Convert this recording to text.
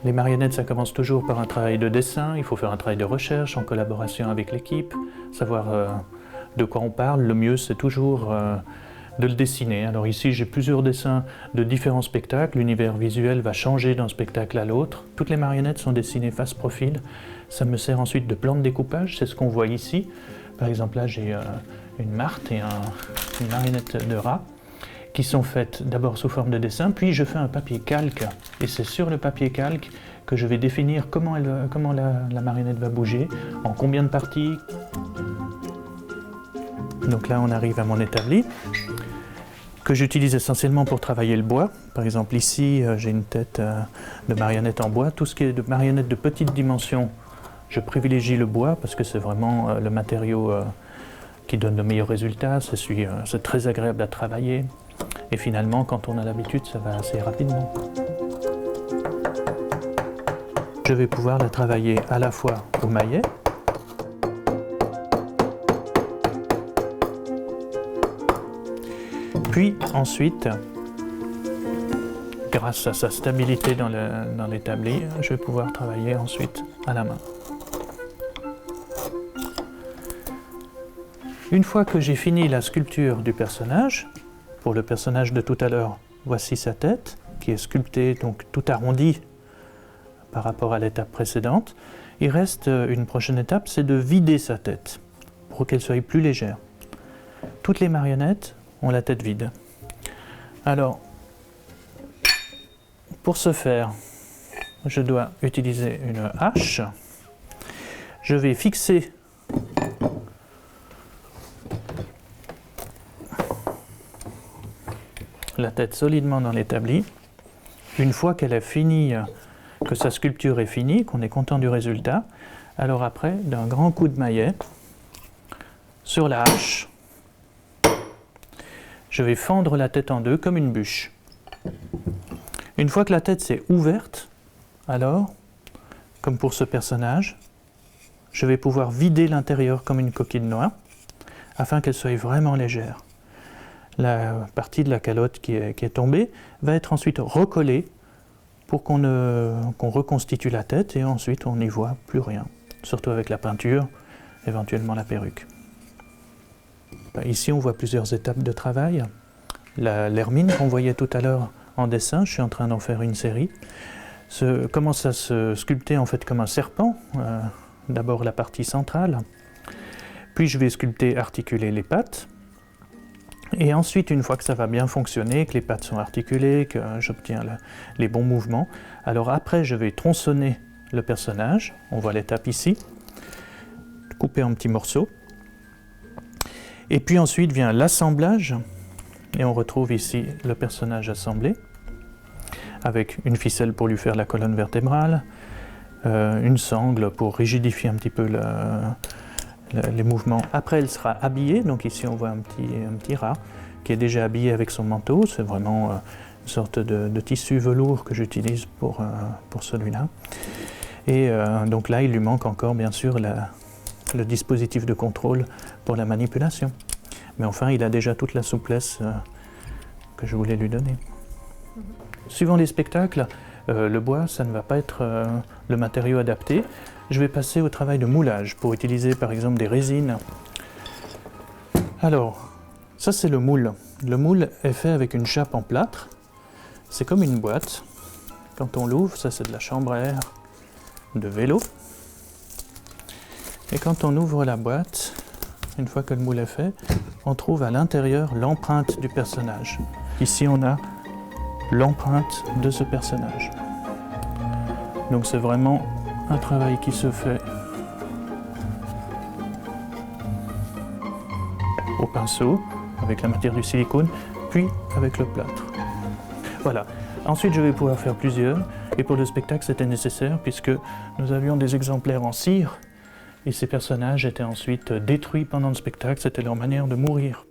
Les marionnettes, ça commence toujours par un travail de dessin. Il faut faire un travail de recherche en collaboration avec l'équipe, savoir de quoi on parle. Le mieux, c'est toujours de le dessiner. Alors ici, j'ai plusieurs dessins de différents spectacles. L'univers visuel va changer d'un spectacle à l'autre. Toutes les marionnettes sont dessinées face profil. Ça me sert ensuite de plan de découpage. C'est ce qu'on voit ici. Par exemple, là, j'ai une marthe et une marionnette de rat qui sont faites d'abord sous forme de dessin, puis je fais un papier calque. Et c'est sur le papier calque que je vais définir comment la marionnette va bouger, en combien de parties. Donc là, on arrive à mon établi, que j'utilise essentiellement pour travailler le bois. Par exemple, ici, j'ai une tête de marionnette en bois. Tout ce qui est de marionnette de petite dimension, je privilégie le bois parce que c'est vraiment le matériau qui donne le meilleur résultat. C'est très agréable à travailler. Et finalement, quand on a l'habitude, ça va assez rapidement. Je vais pouvoir la travailler à la fois au maillet, puis ensuite, grâce à sa stabilité dans l'établi, je vais pouvoir travailler ensuite à la main. Une fois que j'ai fini la sculpture du personnage, pour le personnage de tout à l'heure, voici sa tête, qui est sculptée, donc tout arrondie par rapport à l'étape précédente. Il reste une prochaine étape, c'est de vider sa tête, pour qu'elle soit plus légère. Toutes les marionnettes ont la tête vide. Alors, pour ce faire, je dois utiliser une hache. Je vais fixer la tête solidement dans l'établi. Une fois qu'elle est finie, que sa sculpture est finie, qu'on est content du résultat, alors après, d'un grand coup de maillet, sur la hache, je vais fendre la tête en deux comme une bûche. Une fois que la tête s'est ouverte, alors, comme pour ce personnage, je vais pouvoir vider l'intérieur comme une coquille de noix, afin qu'elle soit vraiment légère. La partie de la calotte qui est tombée va être ensuite recollée pour qu'on reconstitue la tête et ensuite on n'y voit plus rien, surtout avec la peinture, éventuellement la perruque. Ici on voit plusieurs étapes de travail. L'hermine qu'on voyait tout à l'heure en dessin, je suis en train d'en faire une série, commence à se sculpter en fait comme un serpent, d'abord la partie centrale, puis je vais sculpter, articuler les pattes. Et ensuite, une fois que ça va bien fonctionner, que les pattes sont articulées, que j'obtiens les bons mouvements, alors après je vais tronçonner le personnage, on voit l'étape ici, couper en petits morceaux. Et puis ensuite vient l'assemblage, et on retrouve ici le personnage assemblé, avec une ficelle pour lui faire la colonne vertébrale, une sangle pour rigidifier un petit peu les mouvements. Après, elle sera habillée, donc ici on voit un petit rat qui est déjà habillé avec son manteau. C'est vraiment une sorte de tissu velours que j'utilise pour celui-là. Et donc là, il lui manque encore bien sûr le dispositif de contrôle pour la manipulation. Mais enfin, il a déjà toute la souplesse que je voulais lui donner. Suivant les spectacles, le bois, ça ne va pas être le matériau adapté. Je vais passer au travail de moulage pour utiliser par exemple des résines. Alors, ça c'est le moule. Le moule est fait avec une chape en plâtre. C'est comme une boîte. Quand on l'ouvre, ça c'est de la chambre à air de vélo. Et quand on ouvre la boîte, une fois que le moule est fait, on trouve à l'intérieur l'empreinte du personnage. Ici on a l'empreinte de ce personnage. Donc c'est vraiment un travail qui se fait au pinceau, avec la matière du silicone, puis avec le plâtre. Voilà. Ensuite, je vais pouvoir faire plusieurs, et pour le spectacle, c'était nécessaire, puisque nous avions des exemplaires en cire, et ces personnages étaient ensuite détruits pendant le spectacle, c'était leur manière de mourir.